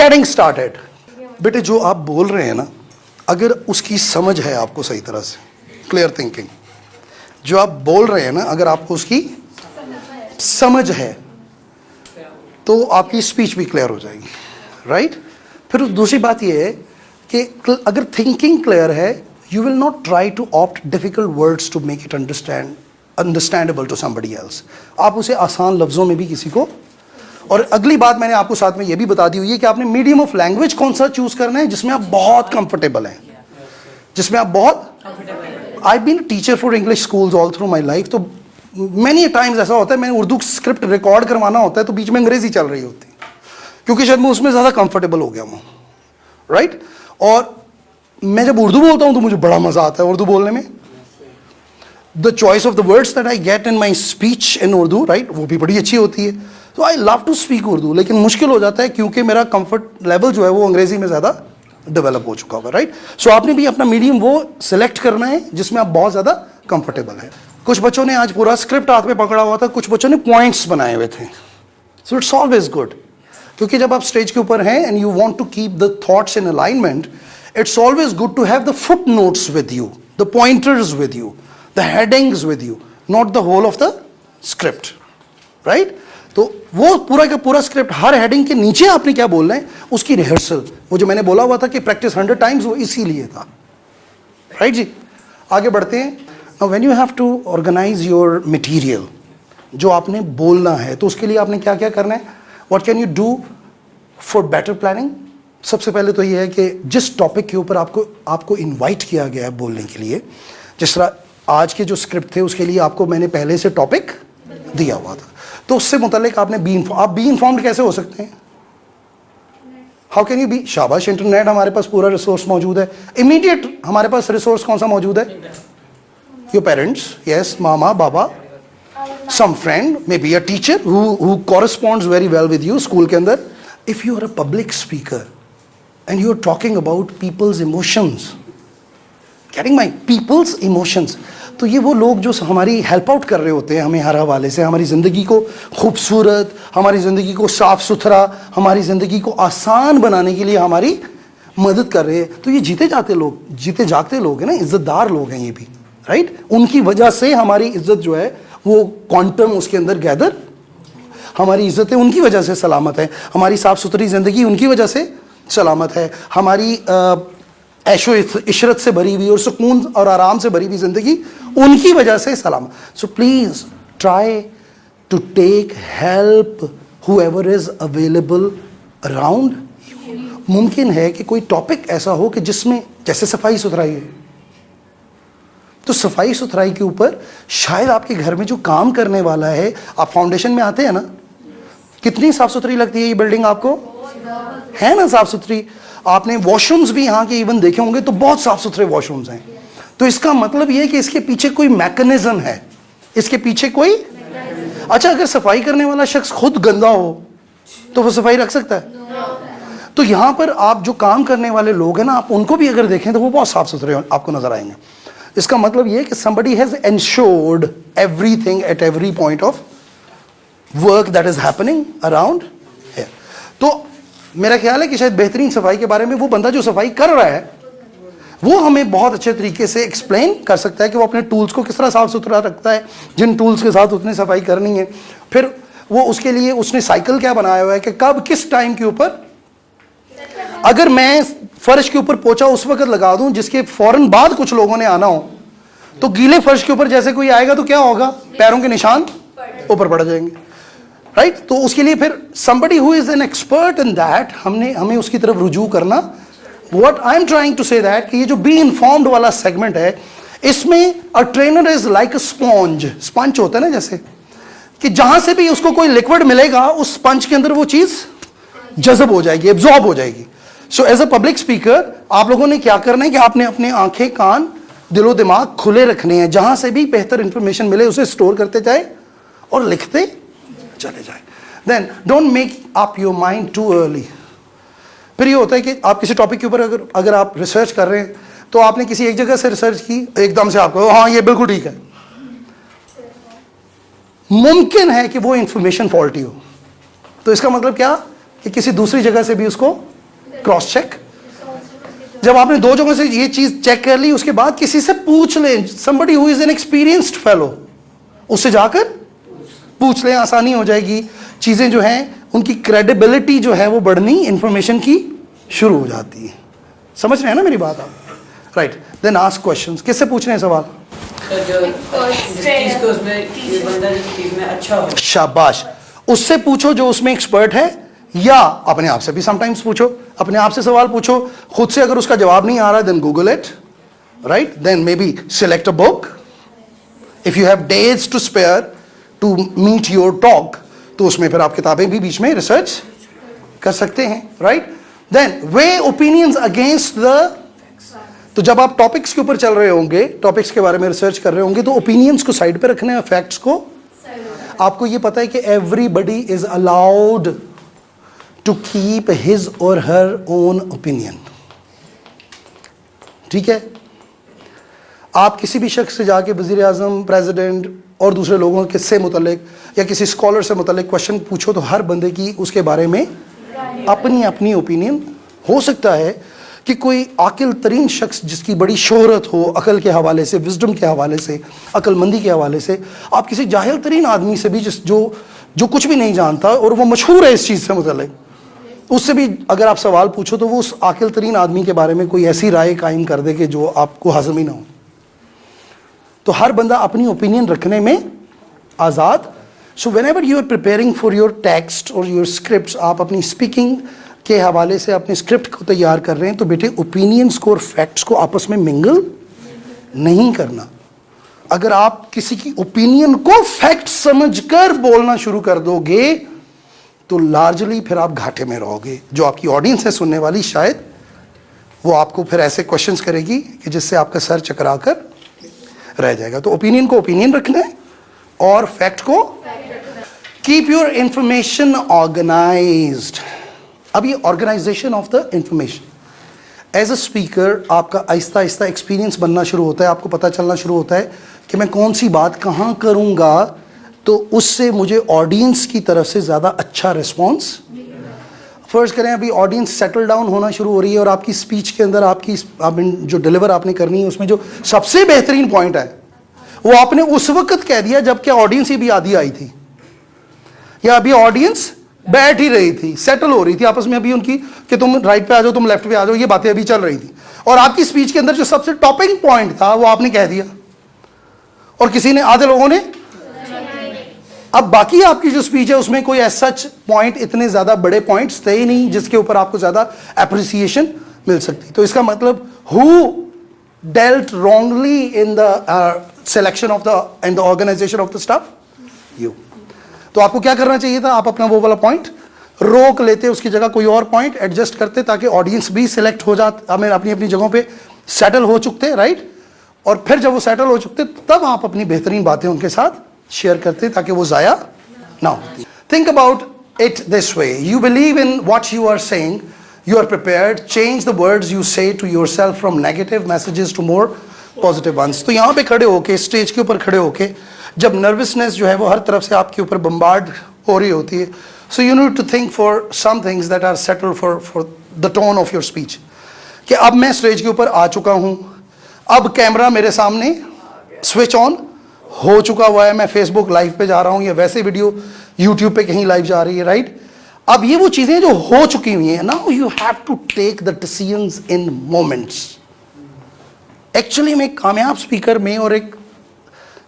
Getting started. बेटे जो आप बोल रहे हैं ना, अगर उसकी समझ है आपको सही तरह से, क्लियर थिंकिंग, जो आप बोल रहे हैं ना, अगर आपको उसकी समझ है तो आपकी स्पीच भी क्लियर हो जाएगी, राइट? फिर दूसरी बात यह है कि अगर थिंकिंग क्लियर है, you will not try to opt difficult words to make it understandable to somebody else. आप उसे आसान लफ्ज़ों में भी किसी को, और अगली बात मैंने आपको साथ में ये भी बता दी हुई है कि आपने मीडियम ऑफ लैंग्वेज कौन सा चूज करना है जिसमें आप बहुत कंफर्टेबल हैं, जिसमें आप बहुत। I been teacher for English schools all through my life, तो मैनी टाइम्स ऐसा होता है, मैंने उर्दू स्क्रिप्ट रिकॉर्ड करवाना होता है तो बीच में अंग्रेजी चल रही होती है, क्योंकि शायद मैं उसमें ज़्यादा कंफर्टेबल हो गया हूँ, राइट? और मैं जब उर्दू बोलता हूँ तो मुझे बड़ा मज़ा आता है उर्दू बोलने में। The choice of the words that I get in my speech in Urdu, right, वो भी बड़ी अच्छी होती है। तो I love to speak Urdu, लेकिन मुश्किल हो जाता है क्योंकि मेरा कंफर्ट लेवल जो है वो अंग्रेजी में ज़्यादा डेवलप हो चुका होगा, राइट? सो आपने भी अपना मीडियम वो सिलेक्ट करना है जिसमें आप बहुत ज़्यादा कंफर्टेबल हैं। कुछ बच्चों ने आज पूरा स्क्रिप्ट हाथ में पकड़ा हुआ था, कुछ बच्चों ने पॉइंट्स बनाए हुए थे। सो इट्स ऑलवेज गुड, क्योंकि जब आप स्टेज के ऊपर हैं and you want to keep the thoughts in alignment, it's always good to have the foot notes with you, the pointers with you, the headings with you, not the whole of the script, right? तो वो पूरा का पूरा script, हर heading के नीचे आपने क्या बोल रहे हैं उसकी रिहर्सल, वो जो मैंने बोला हुआ था कि प्रैक्टिस 100 टाइम्स, वो इसीलिए था, राइट जी? आगे बढ़ते हैं। Now when you have to organise your material, जो आपने बोलना है, तो उसके लिए आपने क्या क्या करना है? What can you do for better planning? सबसे पहले तो ये है कि जिस टॉपिक के ऊपर आपको इन्वाइट किया गया है बोलने के लिए, जिस तरह आज के जो स्क्रिप्ट थे उसके लिए आपको मैंने पहले से टॉपिक दिया हुआ था, तो उससे मुतालिक आपने आप बी इन्फॉर्म्ड कैसे हो सकते हैं? How can you be? शाबाश, इंटरनेट हमारे पास पूरा रिसोर्स मौजूद है। इमीडिएट हमारे पास रिसोर्स कौन सा मौजूद है? योर पेरेंट्स, यस, मामा बाबा, some friend, may be a teacher who corresponds very well with you school के अंदर। If you are a public speaker and you are talking about people's emotions, getting my people's emotions, तो ये वो लोग जो हमारी हेल्प आउट कर रहे होते हैं हमें हर हवाले से, हमारी ज़िंदगी को खूबसूरत, हमारी ज़िंदगी को साफ़ सुथरा, हमारी ज़िंदगी को आसान बनाने के लिए हमारी मदद कर रहे हैं। तो ये जीते जागते लोग हैं ना, इज़्ज़तदार लोग हैं ये भी, राइट? उनकी वजह से हमारी इज़्ज़त जो है वो क्वांटम उसके अंदर गैदर, हमारी इज़्ज़तें उनकी वजह से सलामत है, हमारी साफ़ सुथरी ज़िंदगी उनकी वजह से सलामत है, हमारी ऐशो इशरत से भरी हुई और सुकून और आराम से भरी हुई ज़िंदगी उनकी वजह से सलामत। So please try to take help whoever is available around. मुमकिन है कि कोई टॉपिक ऐसा हो कि जिसमें, जैसे सफाई सुथराई है, तो सफाई सुथराई के ऊपर शायद आपके घर में जो काम करने वाला है, आप फाउंडेशन में आते हैं ना, कितनी साफ़ सुथरी लगती है ये बिल्डिंग आपको, है ना साफ़ सुथरी? आपने वॉशरूम्स भी यहाँ के इवन देखे होंगे तो बहुत साफ सुथरे वॉशरूम्स हैं। तो इसका मतलब ये है कि इसके पीछे कोई मैकेनिज्म है, इसके पीछे कोई। अच्छा, अगर सफाई करने वाला शख्स खुद गंदा हो तो वो सफाई रख सकता है? तो यहाँ पर आप जो काम करने वाले लोग हैं ना, आप उनको भी अगर देखें तो वो बहुत साफ सुथरे आपको नजर आएंगे। इसका मतलब ये है कि somebody has ensured everything at every point of work that is happening around here। तो मेरा ख्याल है कि शायद बेहतरीन सफाई के बारे में वो बंदा जो सफाई कर रहा है वो हमें बहुत अच्छे तरीके से एक्सप्लेन कर सकता है कि वो अपने टूल्स को किस तरह साफ सुथरा रखता है, जिन टूल्स के साथ उसने सफाई करनी है। फिर वो उसके लिए उसने साइकिल क्या बनाया हुआ है कि कब किस टाइम के ऊपर, अगर मैं फर्श के ऊपर पोछा उस वक्त लगा दूं जिसके फौरन बाद कुछ लोगों ने आना हो, तो गीले फर्श के ऊपर जैसे कोई आएगा तो क्या होगा? पैरों के निशान ऊपर पड़ जाएंगे, राइट? तो उसके लिए फिर somebody who is an expert in that, हमें उसकी तरफ रुजू करना। What I'm trying to say that कि ये जो बी इन्फॉर्म्ड वाला सेगमेंट है, इसमें a trainer is like a sponge, sponge होता है ना, जैसे कि जहां से भी उसको कोई लिक्विड मिलेगा उस स्पंज के अंदर वो चीज जज़ब हो जाएगी, एब्जॉर्ब हो जाएगी। So as a public speaker आप लोगों ने क्या करना है कि आपने अपने आंखें, कान, दिलो दिमाग खुले रखने हैं, जहां से भी बेहतर इंफॉर्मेशन मिले उसे स्टोर करते जाए और लिखते चले जाए। Then don't make up your mind too early. फिर ये होता है कि आप किसी टॉपिक के ऊपर अगर आप रिसर्च कर रहे हैं तो आपने किसी एक जगह से रिसर्च की, एकदम से आपको हाँ ये बिल्कुल ठीक है, मुमकिन है कि वो इंफॉर्मेशन फॉल्टी हो। तो इसका मतलब क्या कि किसी दूसरी जगह से भी उसको क्रॉस चेक। जब आपने दो जगहों से ये चीज चेक कर ली, उसके बाद किसी से पूछ लें, somebody who is an experienced fellow, उससे जाकर पूछ लें, आसानी हो जाएगी। चीजें जो हैं उनकी क्रेडिबिलिटी जो है वो बढ़नी इंफॉर्मेशन की शुरू हो जाती है। समझ रहे हैं ना मेरी बात आप? Right, then ask questions. किससे पूछ रहे हैं सवाल? शाबाश, उससे पूछो जो उसमें एक्सपर्ट है, या अपने आप से भी समटाइम्स पूछो, अपने आप से सवाल पूछो। खुद से अगर उसका जवाब नहीं आ रहा, then Google it, right? Then may be select a book if you have days to spare to meet your talk, तो उसमें फिर आप किताबें भी बीच में रिसर्च कर सकते हैं, right? Then weigh opinions against the, तो जब आप टॉपिक्स के ऊपर चल रहे होंगे, टॉपिक्स के बारे में रिसर्च कर रहे होंगे, तो ओपिनियंस को साइड पे रखने हैं, फैक्ट्स को। आपको ये पता है कि everybody is allowed to keep his or her own opinion, ठीक है? आप किसी भी शख्स से जाके वज़ीर आज़म, प्रेसिडेंट और दूसरे लोगों के से मुतल्लिक या किसी स्कॉलर से मुतल्लिक क्वेश्चन पूछो, तो हर बंदे की उसके बारे में अपनी अपनी ओपिनियन। हो सकता है कि कोई आकिल तरीन शख्स जिसकी बड़ी शोहरत हो अकल के हवाले से, विजडम के हवाले से, अक्लमंदी के हवाले से, आप किसी जाहिल तरीन आदमी से भी जो कुछ भी नहीं जानता और वो मशहूर है इस चीज़ से मुतल्लिक, उससे भी अगर आप सवाल पूछो तो वो उस आकिल तरीन आदमी के बारे में कोई ऐसी राय कायम कर दे कि जो आपको हाज़िम ही ना हो। तो हर बंदा अपनी ओपिनियन रखने में आज़ाद। So when ever you are preparing for your text और योर स्क्रिप्ट, आप अपनी स्पीकिंग के हवाले से अपने स्क्रिप्ट को तैयार कर रहे हैं, तो बेटे ओपिनियंस को और फैक्ट्स को आपस में मिंगल नहीं करना। अगर आप किसी की ओपिनियन को फैक्ट समझकर बोलना शुरू कर दोगे, तो लार्जली फिर आप घाटे में रहोगे। जो आपकी ऑडियंस है सुनने वाली, शायद वो आपको फिर ऐसे क्वेश्चंस करेगी कि जिससे आपका सर चकरा कर रह जाएगा। तो ओपिनियन को ओपिनियन रखना है और फैक्ट को। Keep your information organised. अब ये organisation of the information, as a speaker आपका आहिस्ता आहिस्ता एक्सपीरियंस बनना शुरू होता है। आपको पता चलना शुरू होता है कि मैं कौन सी बात कहाँ करूँगा, तो उससे मुझे ऑडियंस की तरफ से ज़्यादा अच्छा रिस्पॉन्स। फर्स्ट करें, अभी ऑडियंस सेटल डाउन होना शुरू हो रही है और आपकी स्पीच के अंदर आपकी जो डिलीवर आपने करनी है उसमें जो सबसे बेहतरीन पॉइंट है वो आपने उस वक्त कह दिया जब क्या ऑडियंस ही भी आधी आई थी, या अभी ऑडियंस बैठ ही रही थी, सेटल हो रही थी आपस में अभी उनकी कि तुम राइट पे आ जाओ, तुम लेफ्ट पे आ जाओ, ये बातें अभी चल रही थी। और आपकी स्पीच के अंदर जो सबसे टॉपिंग पॉइंट था वो आपने कह दिया और किसी ने, आधे लोगों ने। अब बाकी आपकी जो स्पीच है उसमें कोई सच पॉइंट, इतने ज्यादा बड़े पॉइंट्स थे ही नहीं जिसके ऊपर आपको ज्यादा एप्रिसिएशन मिल सकती। तो इसका मतलब who dealt wrongly in the selection of the and the organisation of the staff? You. तो आपको क्या करना चाहिए था? आप अपना वो वाला पॉइंट रोक लेते, उसकी जगह कोई और पॉइंट एडजस्ट करते, ताकि ऑडियंस भी सिलेक्ट हो जाते, हमें अपनी अपनी जगहों पे सेटल हो चुकते, राइट? और फिर जब वो सेटल हो चुकते तब आप अपनी बेहतरीन बातें उनके साथ शेयर करते ताकि वो जाया ना होती। Think about it this way, you believe in what you are saying, you are prepared, change the words you say to yourself from negative messages to more positive ones. तो यहाँ पे खड़े होके, स्टेज के ऊपर खड़े होके, जब नर्वसनेस जो है वो हर तरफ से आपके ऊपर बम्बार्ड हो रही होती है, so you need to think for some things that are settled for the tone of your speech, कि अब मैं स्टेज के ऊपर आ चुका हूँ, अब कैमरा मेरे सामने स्विच ऑन हो चुका हुआ है, मैं फेसबुक लाइव पे जा रहा हूँ या वैसे वीडियो यूट्यूब पे कहीं लाइव जा रही है, राइट? अब ये वो चीजें जो हो चुकी हुई हैं, now you have to take the decisions in moments. Actually में कामयाब स्पीकर में और एक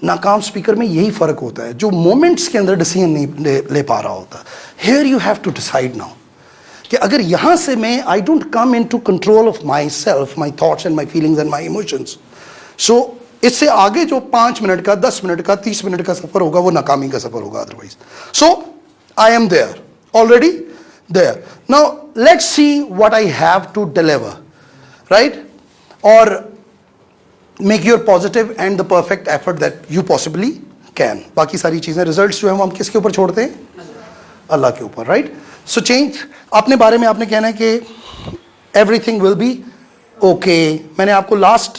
नाकाम स्पीकर में यही फर्क होता है, जो मोमेंट्स के अंदर डिसीजन नहीं ले पा रहा होता। Here you have to decide now कि अगर यहां से मैं, I don't come in to control of my self, my thoughts and my feelings and my emotions, so इससे आगे जो 5 मिनट का, 10 मिनट का, 30 मिनट का सफर होगा वो नाकामी का सफर होगा otherwise. So I am there, already there. Now let's see what I have to deliver, right? और make your positive and the perfect effort that you possibly can. बाकी सारी चीजें, रिजल्ट्स जो है वो हम किसके ऊपर छोड़ते हैं? अल्लाह के ऊपर, राइट? सो चेंज, अपने बारे में आपने कहना है कि एवरीथिंग विल बी ओके। मैंने आपको लास्ट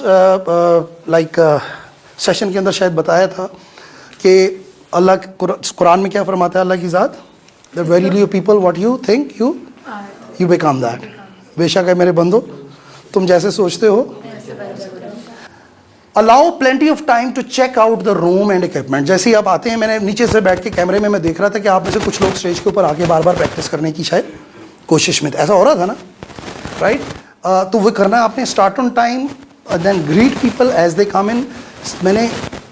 सेशन के अंदर शायद बताया था कि अल्लाह कुरान में क्या फरमाता है अल्लाह की ज़ात, that verily you people what you think you become that, बेशक है मेरे बंदो, तुम जैसे सोचते हो। Allow plenty of time to check out the room and equipment. जैसे ही आप आते हैं, मैंने नीचे से बैठ के कैमरे में मैं देख रहा था कि आप में से कुछ लोग स्टेज के ऊपर आके बार बार प्रैक्टिस करने की शायद कोशिश में थे, ऐसा हो रहा था ना, राइट? तो वो करना है आपने, start on time, then greet people as they come in. मैंने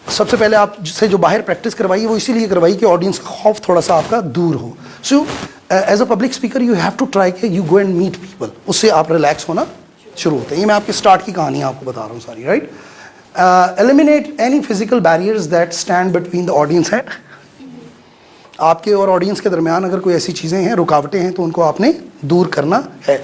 सबसे पहले आप से जो बाहर प्रैक्टिस करवाई है वो इसीलिए करवाई कि ऑडियंस का खौफ थोड़ा सा आपका दूर हो। So as a public speaker you have to try कि you go and meet people, उससे आप रिलैक्स होना शुरू होते हैं। ये मैं आपकी स्टार्ट की कहानी आपको बता रहा हूँ सारी, right? Eliminate any physical barriers that stand between the audience and, आपके और ऑडियंस के दरमियान अगर कोई ऐसी चीज़ें हैं, रुकावटें हैं, तो उनको आपने दूर करना है।